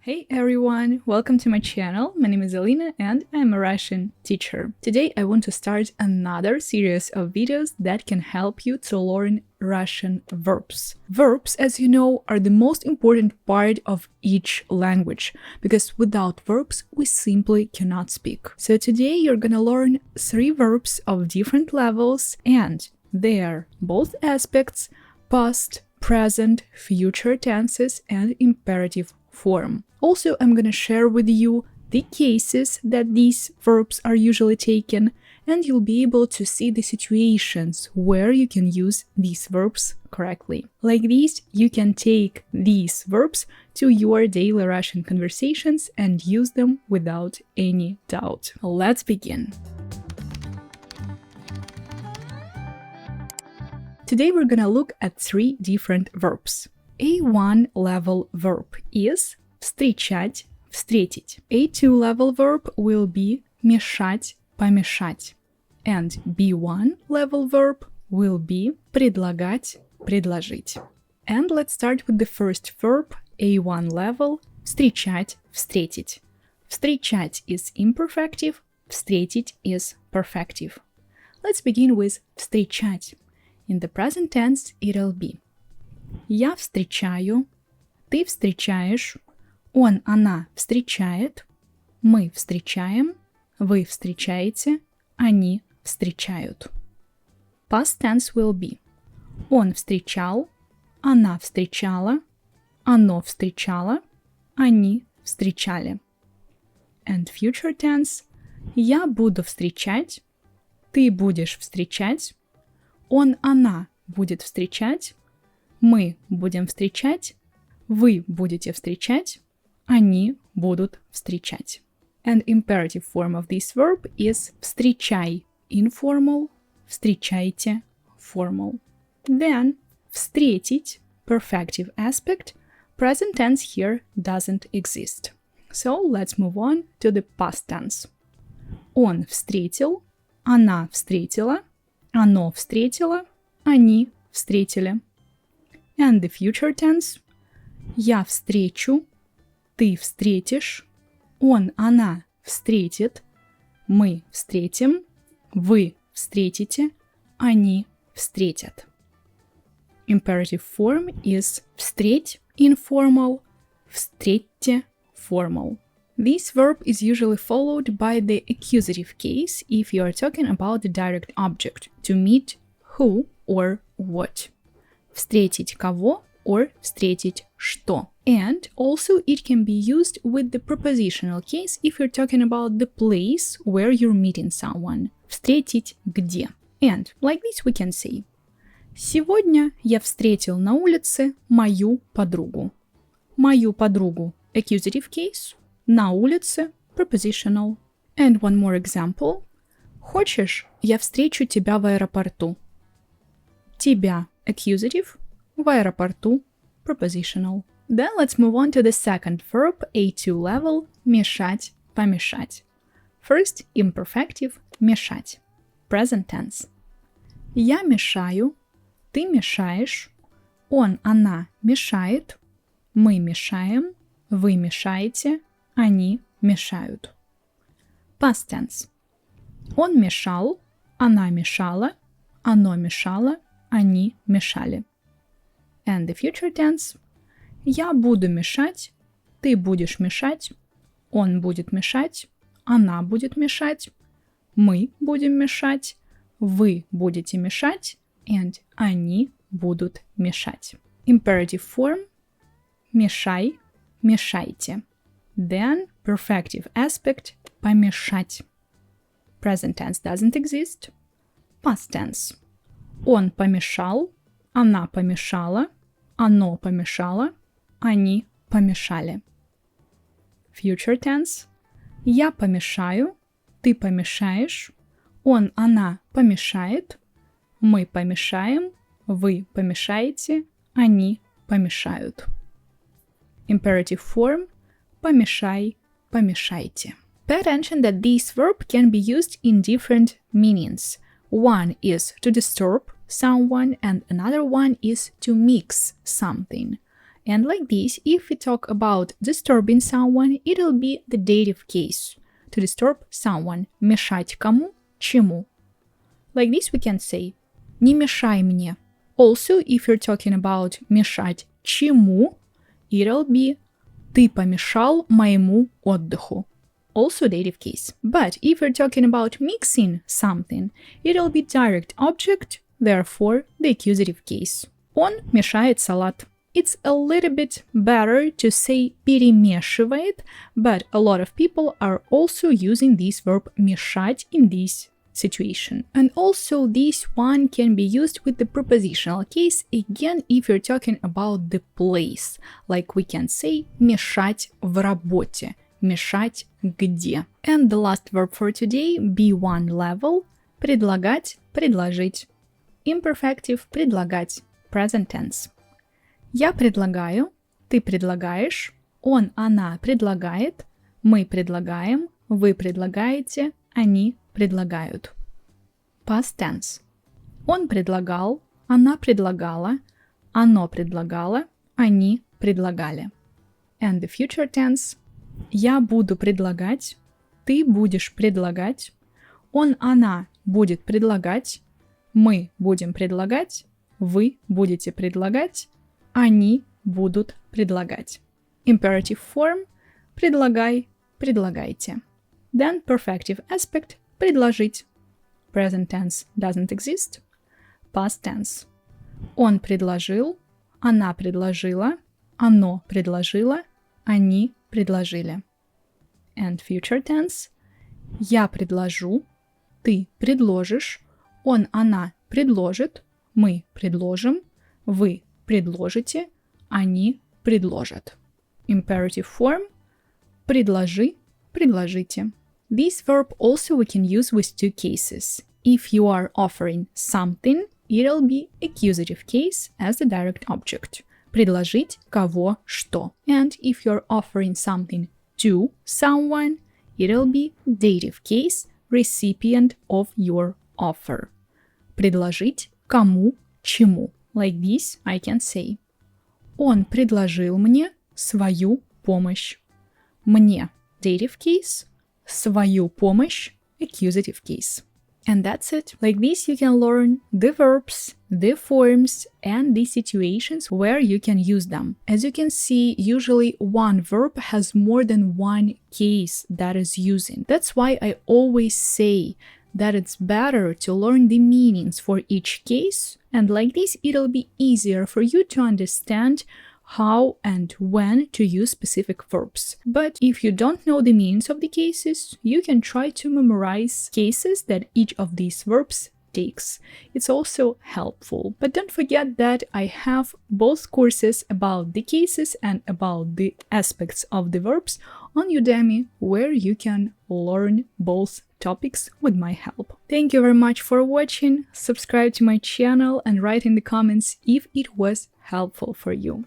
Hey everyone, welcome to my channel. My name is Lina and I'm a Russian teacher. Today I want to start another series of videos that can help you to learn Russian verbs. Verbs, as you know, are the most important part of each language because without verbs we simply cannot speak. So today you're gonna learn 3 verbs of different levels and their both aspects: past, present, future tenses and imperative form. Also, I'm gonna share with you the cases that these verbs are usually taken, and you'll be able to see the situations where you can use these verbs correctly. Like this, you can take these verbs to your daily Russian conversations and use them without any doubt. Let's begin. Today we're gonna look at 3 different verbs. A1 level verb is встречать, встретить. A2 level verb will be мешать, помешать. And B1 level verb will be предлагать, предложить. And let's start with the first verb, A1 level, встречать, встретить. Встречать is imperfective, встретить is perfective. Let's begin with встречать. In the present tense, it'll be я встречаю, ты встречаешь, он, она встречает, мы встречаем, вы встречаете, они встречают. Past tense will be он встречал, она встречала, оно встречало, они встречали. And future tense я буду встречать, ты будешь встречать, он, она будет встречать, мы будем встречать, вы будете встречать, они будут встречать. And imperative form of this verb is встречай informal, встречайте formal. Then встретить perfective aspect, present tense here doesn't exist. So let's move on to the past tense. Он встретил, она встретила, оно встретило, они встретили. And the future tense я встречу, ты встретишь, он, она встретит, мы встретим, вы встретите, они встретят. Imperative form is встреть informal, встретьте formal. This verb is usually followed by the accusative case if you are talking about the direct object, to meet who or what. Встретить кого or встретить что. And also it can be used with the prepositional case if you're talking about the place where you're meeting someone. Встретить где. And like this we can say сегодня я встретил на улице мою подругу. Мою подругу accusative case, на улице prepositional. And one more example. Хочешь, я встречу тебя в аэропорту. Тебя accusative, в аэропорту prepositional. Then let's move on to the second verb, A2 level, мешать, помешать. First, imperfective, мешать. Present tense. Я мешаю, ты мешаешь, он, она мешает, мы мешаем, вы мешаете, они мешают. Past tense. Он мешал, она мешала, оно мешало, они мешали. And the future tense. Я буду мешать, ты будешь мешать, он будет мешать, она будет мешать, мы будем мешать, вы будете мешать, and они будут мешать. Imperative form. Мешай, мешайте. Then perfective aspect помешать. Present tense doesn't exist. Past tense. Он помешал, она помешала, оно помешало, они помешали. Future tense. Я помешаю, ты помешаешь, он, она помешает, мы помешаем, вы помешаете, они помешают. Imperative form. Помешай, помешайте. Pay attention that this verb can be used in different meanings. One is to disturb someone and another one is to mix something. And like this, if we talk about disturbing someone, it'll be the dative case. To disturb someone. Мешать кому? Чему? Like this we can say не мешай мне. Also, if you're talking about мешать чему, it'll be ты помешал моему отдыху. Also dative case. But if you're talking about mixing something, it'll be direct object, therefore the accusative case. Он мешает салат. It's a little bit better to say перемешивает, but a lot of people are also using this verb мешать in this situation. And also this one can be used with the prepositional case, again if you're talking about the place. Like we can say мешать в работе. Мешать где. And the last verb for today, B1 level, предлагать, предложить. Imperfective предлагать, present tense. Я предлагаю, ты предлагаешь, он, она предлагает, мы предлагаем, вы предлагаете, они предлагают. Past tense. Он предлагал, она предлагала, оно предлагало, они предлагали. And the future tense. Я буду предлагать, ты будешь предлагать, он, она будет предлагать, мы будем предлагать, вы будете предлагать, они будут предлагать. Imperative form – предлагай, предлагайте. Then perfective aspect – предложить. Present tense doesn't exist. Past tense. Он предложил, она предложила, оно предложило, они предложили. And future tense. Я предложу, ты предложишь, он, она предложит, мы предложим, вы предложите, они предложат. Imperative form. Предложи, предложите. This verb also we can use with two cases. If you are offering something, it'll be accusative case as the direct object. Предложить кого что. And if you're offering something to someone, it'll be dative case, recipient of your offer. Предложить кому чему. Like this I can say. Он предложил мне свою помощь. Мне dative case, свою помощь accusative case. And that's it. Like this you can learn the verbs, the forms, and the situations where you can use them. As you can see, usually one verb has more than one case that is using. That's why I always say that it's better to learn the meanings for each case, and like this it'll be easier for you to understand how and when to use specific verbs. But if you don't know the meanings of the cases, you can try to memorize cases that each of these verbs takes. It's also helpful. But don't forget that I have both courses about the cases and about the aspects of the verbs on Udemy, where you can learn both topics with my help. Thank you very much for watching. Subscribe to my channel and write in the comments if it was helpful for you.